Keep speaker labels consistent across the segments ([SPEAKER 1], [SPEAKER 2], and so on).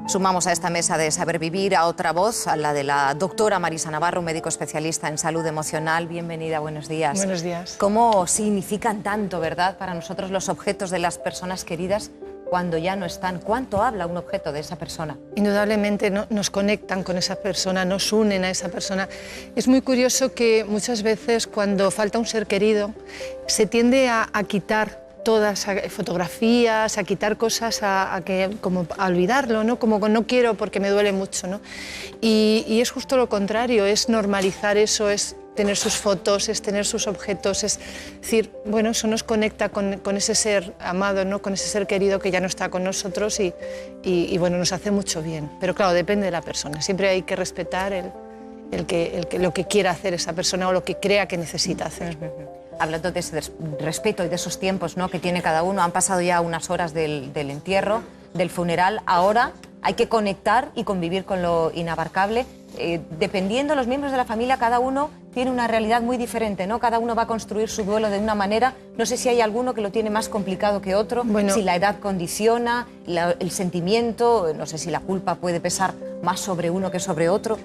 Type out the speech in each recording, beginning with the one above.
[SPEAKER 1] Sumamos a esta mesa de Saber Vivir a otra voz, a la de la doctora Marisa Navarro, médico especialista en salud emocional. Bienvenida, buenos días.
[SPEAKER 2] Buenos días.
[SPEAKER 1] ¿Cómo significan tanto, verdad, para nosotros los objetos de las personas queridas cuando ya no están? ¿Cuánto habla un objeto de esa persona?
[SPEAKER 2] Indudablemente nos conectan con esa persona, nos unen a esa persona. Es muy curioso que muchas veces cuando falta un ser querido se tiende a quitar todas fotografías, a quitar cosas, como a olvidarlo, ¿no? Como no quiero porque me duele mucho, ¿no? Y es justo lo contrario, es normalizar eso, es tener sus fotos, es tener sus objetos, es decir, bueno, eso nos conecta con ese ser amado, ¿no? Con ese ser querido que ya no está con nosotros y bueno, nos hace mucho bien. Pero claro, depende de la persona, siempre hay que respetar lo que quiera hacer esa persona o lo que crea que necesita hacer.
[SPEAKER 1] Hablando de ese respeto y de esos tiempos, ¿no?, que tiene cada uno, han pasado ya unas horas del entierro, del funeral, ahora hay que conectar y convivir con lo inabarcable. Dependiendo de los miembros de la familia, cada uno tiene una realidad muy diferente, ¿no? Cada uno va a construir su duelo de una manera. No sé si hay alguno que lo tiene más complicado que otro, bueno, si la edad condiciona, el sentimiento, no sé si la culpa puede pesar más sobre uno que sobre otro.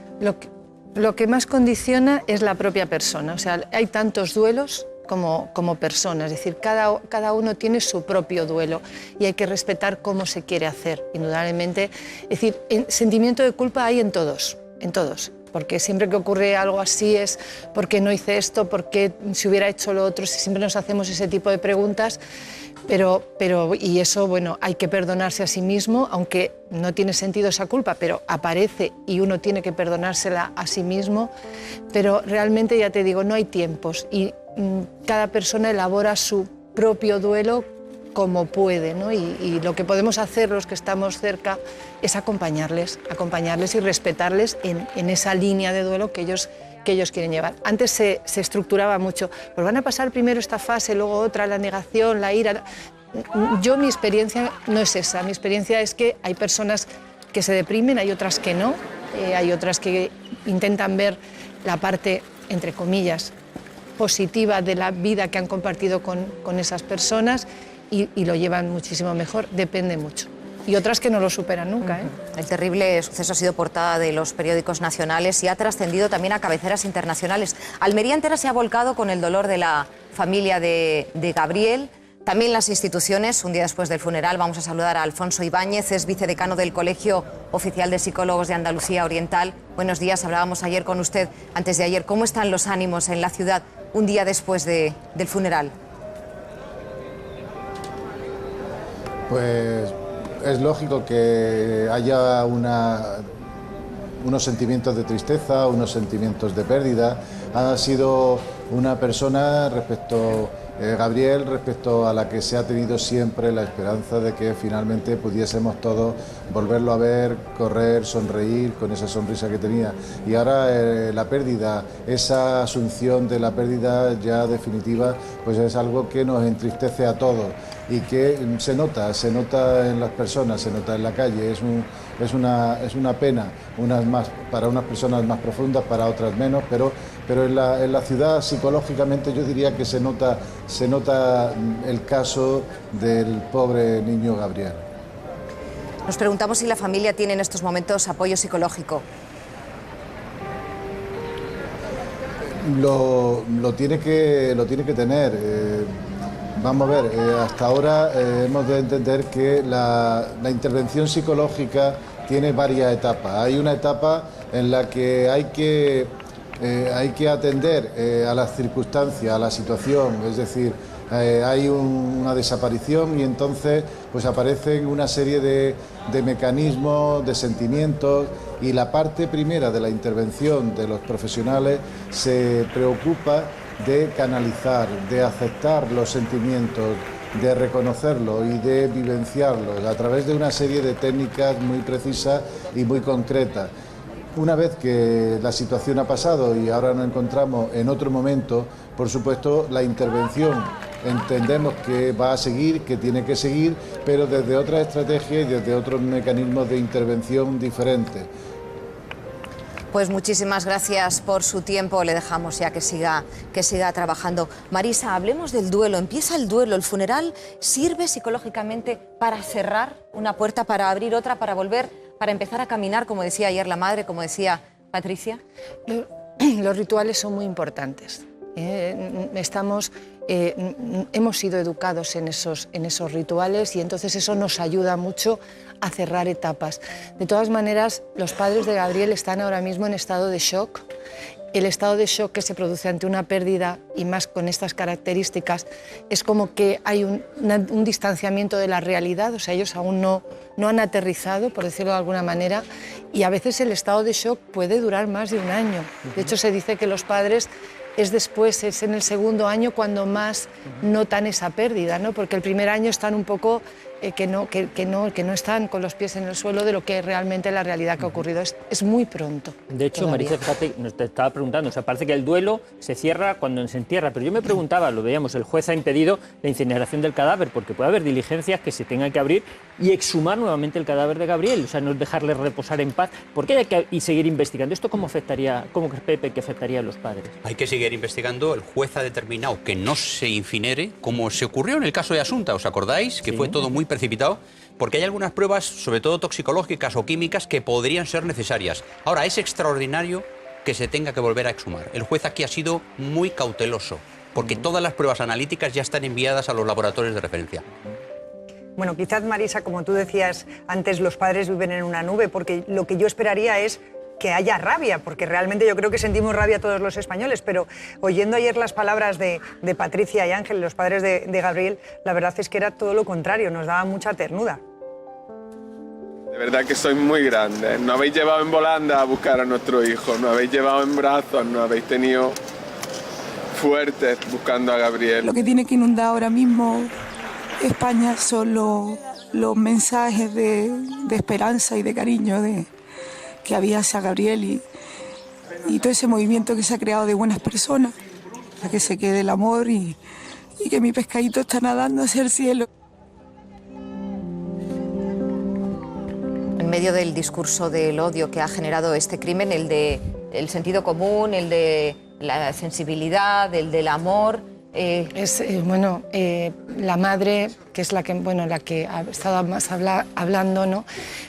[SPEAKER 2] Lo que más condiciona es la propia persona, o sea, hay tantos duelos como personas, es decir, cada uno tiene su propio duelo y hay que respetar cómo se quiere hacer, indudablemente. Es decir, sentimiento de culpa hay en todos, porque siempre que ocurre algo así es ¿por qué no hice esto? ¿Por qué si hubiera hecho lo otro? Siempre nos hacemos ese tipo de preguntas, y eso, bueno, hay que perdonarse a sí mismo, aunque no tiene sentido esa culpa, pero aparece y uno tiene que perdonársela a sí mismo, pero realmente, ya te digo, no hay tiempos y cada persona elabora su propio duelo como puede, ¿no? Y lo que podemos hacer los que estamos cerca es acompañarles y respetarles en esa línea de duelo que ellos quieren llevar. Antes se estructuraba mucho, pues van a pasar primero esta fase, luego otra, la negación, la ira. Mi experiencia no es esa, mi experiencia es que hay personas que se deprimen, hay otras que no, hay otras que intentan ver la parte, entre comillas, positiva de la vida que han compartido con esas personas y lo llevan muchísimo mejor, depende mucho. Y otras que no lo superan nunca.
[SPEAKER 1] El terrible suceso ha sido portada de los periódicos nacionales y ha trascendido también a cabeceras internacionales. Almería entera se ha volcado con el dolor de la familia de Gabriel. También las instituciones, un día después del funeral, vamos a saludar a Alfonso Ibáñez, es vicedecano del Colegio Oficial de Psicólogos de Andalucía Oriental. Buenos días, hablábamos ayer con usted, antes de ayer. ¿Cómo están los ánimos en la ciudad un día después del funeral?
[SPEAKER 3] Pues es lógico que haya unos sentimientos de tristeza, unos sentimientos de pérdida. Ha sido una persona Gabriel, respecto a la que se ha tenido siempre la esperanza de que finalmente pudiésemos todos volverlo a ver, correr, sonreír con esa sonrisa que tenía. Y ahora la pérdida, esa asunción de la pérdida ya definitiva, pues es algo que nos entristece a todos y que se nota en las personas, se nota en la calle. Es una pena, para unas personas más profundas, para otras menos, pero en la ciudad psicológicamente yo diría que se nota el caso del pobre niño Gabriel.
[SPEAKER 1] Nos preguntamos si la familia tiene en estos momentos apoyo psicológico.
[SPEAKER 3] Lo tiene que tener. Vamos a ver, hasta ahora hemos de entender que la intervención psicológica tiene varias etapas. Hay una etapa en la que hay que atender a las circunstancias, a la situación, es decir, hay una desaparición y entonces pues aparecen una serie de mecanismos, de sentimientos, y la parte primera de la intervención de los profesionales se preocupa de canalizar, de aceptar los sentimientos, de reconocerlos y de vivenciarlos a través de una serie de técnicas muy precisas y muy concretas. Una vez que la situación ha pasado y ahora nos encontramos en otro momento, por supuesto la intervención entendemos que va a seguir, que tiene que seguir, pero desde otra estrategia y desde otros mecanismos de intervención diferentes.
[SPEAKER 1] Pues muchísimas gracias por su tiempo, le dejamos ya que siga trabajando. Marisa, hablemos del duelo. Empieza el duelo, el funeral sirve psicológicamente para cerrar una puerta, para abrir otra, para volver para empezar a caminar, como decía ayer la madre, como decía Patricia?
[SPEAKER 2] Los rituales son muy importantes. Hemos sido educados en esos rituales y entonces eso nos ayuda mucho a cerrar etapas. De todas maneras, los padres de Gabriel están ahora mismo en estado de shock. El estado de shock que se produce ante una pérdida, y más con estas características, es como que hay un distanciamiento de la realidad, o sea, ellos aún no han aterrizado, por decirlo de alguna manera, y a veces el estado de shock puede durar más de un año. De hecho, se dice que los padres es en el segundo año cuando más notan esa pérdida, ¿no? Porque el primer año están un poco que no están con los pies en el suelo de lo que realmente la realidad que ha ocurrido. Es muy pronto.
[SPEAKER 4] De hecho, Marisa, fíjate, nos te estaba preguntando, o sea, parece que el duelo se cierra cuando se entierra, pero yo me preguntaba, lo veíamos, el juez ha impedido la incineración del cadáver porque puede haber diligencias que se tengan que abrir y exhumar nuevamente el cadáver de Gabriel, o sea, no dejarle reposar en paz. ¿Por qué hay que seguir investigando? ¿Esto cómo afectaría, cómo crees, Pepe, que afectaría a los padres?
[SPEAKER 5] Hay que seguir investigando. El juez ha determinado que no se incinere, como se ocurrió en el caso de Asunta, ¿os acordáis? Que
[SPEAKER 4] sí.
[SPEAKER 5] Fue todo muy precipitado, porque hay algunas pruebas, sobre todo toxicológicas o químicas, que podrían ser necesarias. Ahora, es extraordinario que se tenga que volver a exhumar. El juez aquí ha sido muy cauteloso, porque todas las pruebas analíticas ya están enviadas a los laboratorios de referencia.
[SPEAKER 6] Bueno, quizás, Marisa, como tú decías antes, los padres viven en una nube, porque lo que yo esperaría es que haya rabia, porque realmente yo creo que sentimos rabia todos los españoles, pero oyendo ayer las palabras de Patricia y Ángel, los padres de Gabriel, la verdad es que era todo lo contrario, nos daba mucha ternura.
[SPEAKER 7] De verdad que sois muy grandes, nos habéis llevado en volanda a buscar a nuestro hijo, nos habéis llevado en brazos, nos habéis tenido fuertes buscando a Gabriel.
[SPEAKER 8] Lo que tiene que inundar ahora mismo España son los mensajes de esperanza y de cariño que había hacia Gabriel y todo ese movimiento que se ha creado de buenas personas, para que se quede el amor y que mi pescadito está nadando hacia el cielo.
[SPEAKER 1] En medio del discurso del odio que ha generado este crimen, el de el sentido común, el de la sensibilidad, el del amor.
[SPEAKER 2] La madre, que es la que ha estado más hablando, ¿no?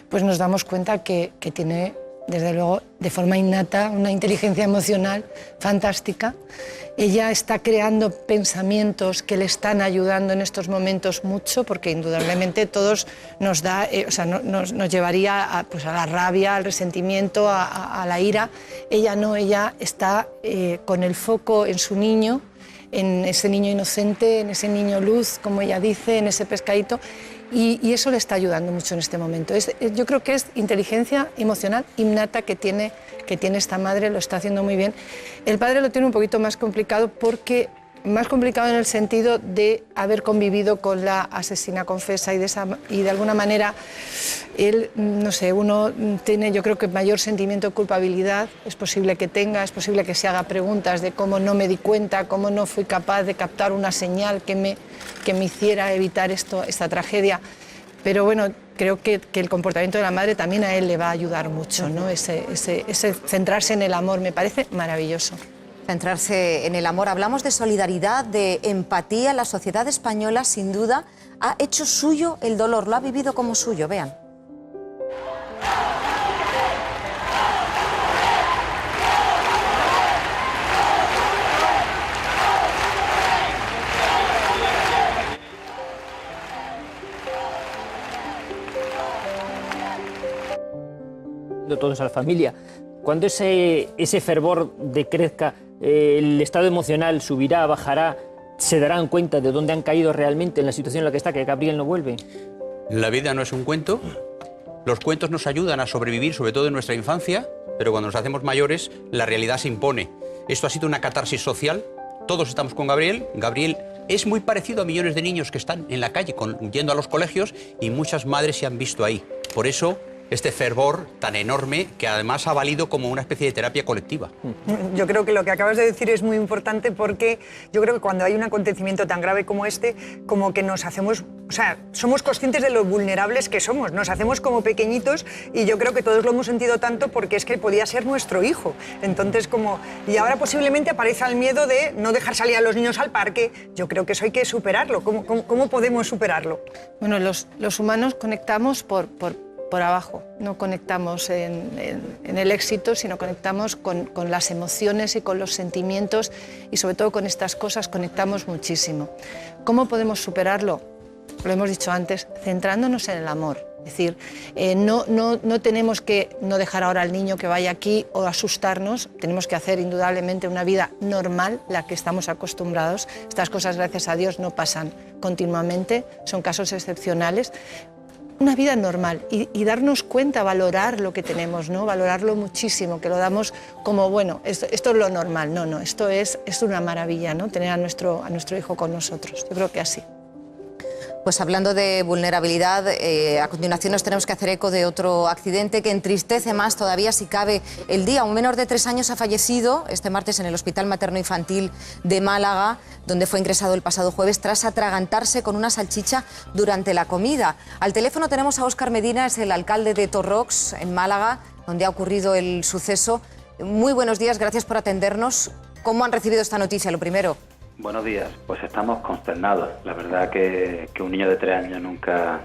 [SPEAKER 2] Pues nos damos cuenta que tiene, desde luego, de forma innata, una inteligencia emocional fantástica. Ella está creando pensamientos que le están ayudando en estos momentos mucho, porque indudablemente todos nos llevaría a la rabia, al resentimiento, a la ira. Ella no, ella está con el foco en su niño, en ese niño inocente, en ese niño luz, como ella dice, en ese pescadito, y eso le está ayudando mucho en este momento. Yo creo que es inteligencia emocional innata que tiene esta madre, lo está haciendo muy bien. El padre lo tiene un poquito más complicado, más complicado en el sentido de haber convivido con la asesina confesa y de alguna manera él, no sé, uno tiene, yo creo que mayor sentimiento de culpabilidad, es posible que se haga preguntas de cómo no me di cuenta, cómo no fui capaz de captar una señal que me hiciera evitar esta tragedia. Pero bueno, creo que el comportamiento de la madre también a él le va a ayudar mucho, ¿no? Ese centrarse en el amor me parece maravilloso.
[SPEAKER 1] Centrarse en el amor. Hablamos de solidaridad, de empatía. La sociedad española, sin duda, ha hecho suyo el dolor, lo ha vivido como suyo. Vean.
[SPEAKER 4] De todos a la familia. Cuando ese fervor decrezca, el estado emocional subirá, bajará, se darán cuenta de dónde han caído realmente en la situación en la que está, que Gabriel no vuelve.
[SPEAKER 5] La vida no es un cuento. Los cuentos nos ayudan a sobrevivir, sobre todo en nuestra infancia, pero cuando nos hacemos mayores, la realidad se impone. Esto ha sido una catarsis social. Todos estamos con Gabriel. Gabriel es muy parecido a millones de niños que están en la calle yendo a los colegios y muchas madres se han visto ahí. Por eso, este fervor tan enorme que además ha valido como una especie de terapia colectiva.
[SPEAKER 6] Yo creo que lo que acabas de decir es muy importante, porque yo creo que cuando hay un acontecimiento tan grave como este, como que nos hacemos, somos conscientes de lo vulnerables que somos, nos hacemos como pequeñitos, y yo creo que todos lo hemos sentido tanto porque es que podía ser nuestro hijo. Entonces, y ahora posiblemente aparece el miedo de no dejar salir a los niños al parque. Yo creo que eso hay que superarlo. ¿Cómo podemos superarlo?
[SPEAKER 2] Bueno, los humanos conectamos por por abajo. No conectamos en el éxito, sino conectamos con las emociones y con los sentimientos, y sobre todo con estas cosas conectamos muchísimo. ¿Cómo podemos superarlo? Lo hemos dicho antes, centrándonos en el amor. Es decir, no tenemos que no dejar ahora al niño que vaya aquí o asustarnos, tenemos que hacer indudablemente una vida normal, la que estamos acostumbrados. Estas cosas, gracias a Dios, no pasan continuamente, son casos excepcionales. Una vida normal y darnos cuenta, valorar lo que tenemos, ¿no? Valorarlo muchísimo, que lo damos como, bueno, esto es lo normal. No, esto es una maravilla, ¿no? Tener a nuestro hijo con nosotros. Yo creo que así.
[SPEAKER 1] Pues hablando de vulnerabilidad, a continuación nos tenemos que hacer eco de otro accidente que entristece más todavía si cabe el día. Un menor de 3 años ha fallecido este martes en el Hospital Materno Infantil de Málaga, donde fue ingresado el pasado jueves tras atragantarse con una salchicha durante la comida. Al teléfono tenemos a Óscar Medina, es el alcalde de Torrox, en Málaga, donde ha ocurrido el suceso. Muy buenos días, gracias por atendernos. ¿Cómo han recibido esta noticia, lo primero?
[SPEAKER 9] Buenos días, pues estamos consternados. La verdad que un niño de 3 años nunca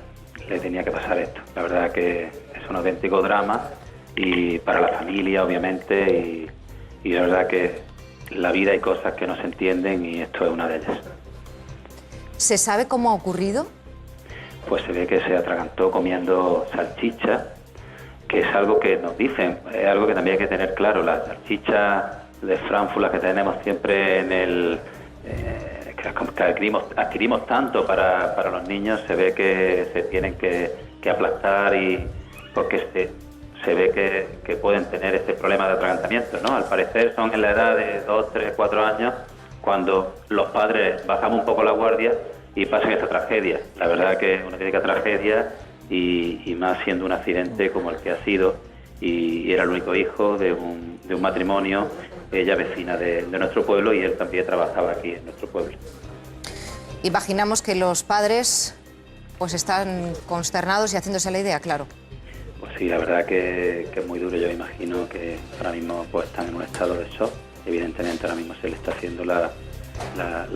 [SPEAKER 9] le tenía que pasar esto. La verdad que es un auténtico drama y para la familia, obviamente, y la verdad que la vida hay cosas que no se entienden y esto es una de ellas.
[SPEAKER 1] ¿Se sabe cómo ha ocurrido?
[SPEAKER 9] Pues se ve que se atragantó comiendo salchicha, que es algo que nos dicen, es algo que también hay que tener claro. Las salchichas de Frankfurt que tenemos siempre en el... que adquirimos tanto para los niños, se ve que se tienen que aplastar y porque se ve que pueden tener este problema de atragantamiento, ¿no? Al parecer son en la edad de 2, 3, 4 años cuando los padres bajamos un poco la guardia y pasan esta tragedia. La verdad que es una auténtica tragedia y más siendo un accidente como el que ha sido, y era el único hijo de un matrimonio, ella vecina de nuestro pueblo y él también trabajaba aquí en nuestro pueblo.
[SPEAKER 1] Imaginamos que los padres pues están consternados y haciéndose la idea, claro.
[SPEAKER 9] Pues sí, la verdad que es muy duro. Yo imagino que ahora mismo pues están en un estado de shock. Evidentemente ahora mismo se le está haciendo la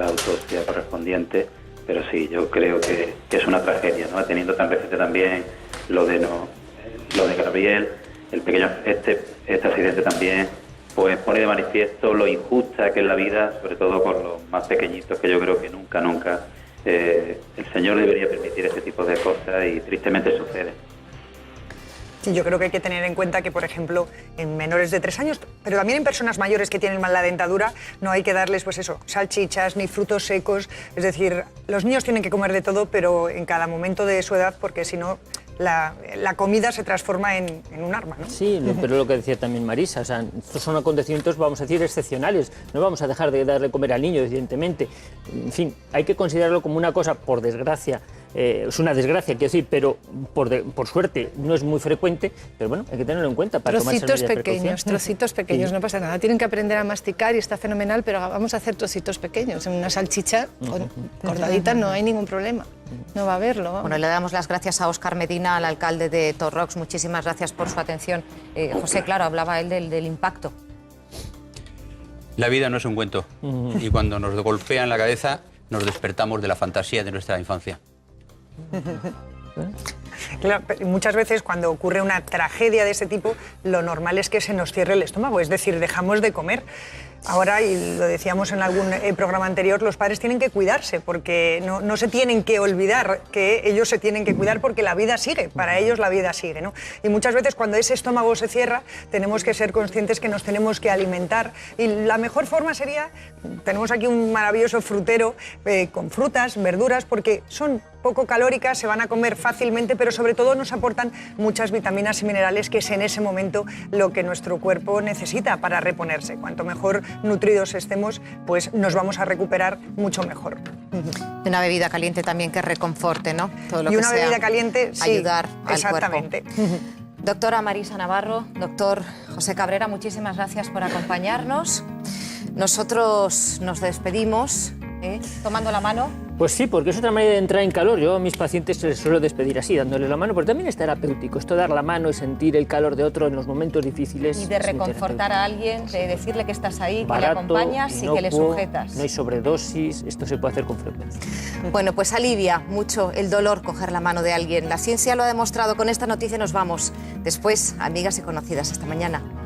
[SPEAKER 9] autopsia correspondiente, pero sí, yo creo que es una tragedia, ¿no? Teniendo tan reciente también lo de Gabriel, el pequeño, este accidente también pues pone de manifiesto lo injusta que es la vida, sobre todo con los más pequeñitos, que yo creo que nunca el Señor debería permitir este tipo de cosas y tristemente sucede.
[SPEAKER 6] Yo creo que hay que tener en cuenta que, por ejemplo, en menores de 3 años, pero también en personas mayores que tienen mal la dentadura, no hay que darles, pues eso, salchichas ni frutos secos. Es decir, los niños tienen que comer de todo, pero en cada momento de su edad, porque si no, la comida se transforma en un arma, ¿no?
[SPEAKER 4] Sí, pero lo que decía también Marisa, o sea, estos son acontecimientos, vamos a decir, excepcionales. No vamos a dejar de darle comer al niño, evidentemente. En fin, hay que considerarlo como una cosa, por desgracia, es una desgracia, quiero decir, pero por suerte no es muy frecuente, pero bueno, hay que tenerlo en cuenta para tomar
[SPEAKER 2] trocitos pequeños, sí. No pasa nada. Tienen que aprender a masticar y está fenomenal, pero vamos a hacer trocitos pequeños. En una salchicha cortadita no hay ningún problema. No va a haberlo. Vamos.
[SPEAKER 1] Bueno, le damos las gracias a Óscar Medina, al alcalde de Torrox. Muchísimas gracias por su atención. José, claro, hablaba él del impacto.
[SPEAKER 5] La vida no es un cuento y cuando nos golpea en la cabeza nos despertamos de la fantasía de nuestra infancia.
[SPEAKER 6] Claro, muchas veces cuando ocurre una tragedia de ese tipo, lo normal es que se nos cierre el estómago, es decir, dejamos de comer. Ahora, y lo decíamos en algún programa anterior, los padres tienen que cuidarse porque no se tienen que olvidar que ellos se tienen que cuidar porque la vida sigue, para ellos la vida sigue, ¿no? Y muchas veces cuando ese estómago se cierra tenemos que ser conscientes que nos tenemos que alimentar y la mejor forma sería, tenemos aquí un maravilloso frutero con frutas, verduras, porque son poco calóricas, se van a comer fácilmente, pero sobre todo nos aportan muchas vitaminas y minerales que es en ese momento lo que nuestro cuerpo necesita para reponerse. Cuanto mejor nutridos estemos, pues nos vamos a recuperar mucho mejor.
[SPEAKER 1] Y una bebida caliente también que reconforte, ¿no? Todo lo
[SPEAKER 6] y
[SPEAKER 1] que
[SPEAKER 6] una
[SPEAKER 1] sea
[SPEAKER 6] bebida caliente, sí,
[SPEAKER 1] ayudar al
[SPEAKER 6] exactamente.
[SPEAKER 1] cuerpo. Doctora Marisa Navarro, doctor José Cabrera, muchísimas gracias por acompañarnos. Nosotros nos despedimos tomando la mano
[SPEAKER 4] Pues sí, porque es otra manera de entrar en calor. Yo a mis pacientes les suelo despedir así, dándole la mano, pero también es terapéutico. Esto de dar la mano y sentir el calor de otro en los momentos difíciles.
[SPEAKER 1] Y de
[SPEAKER 4] es muy
[SPEAKER 1] reconfortar a alguien, de decirle que estás ahí,
[SPEAKER 4] barato,
[SPEAKER 1] que le acompañas y que le sujetas.
[SPEAKER 4] No hay sobredosis, esto se puede hacer con frecuencia.
[SPEAKER 1] Bueno, pues alivia mucho el dolor coger la mano de alguien. La ciencia lo ha demostrado. Con esta noticia nos vamos. Después, amigas y conocidas. Hasta mañana.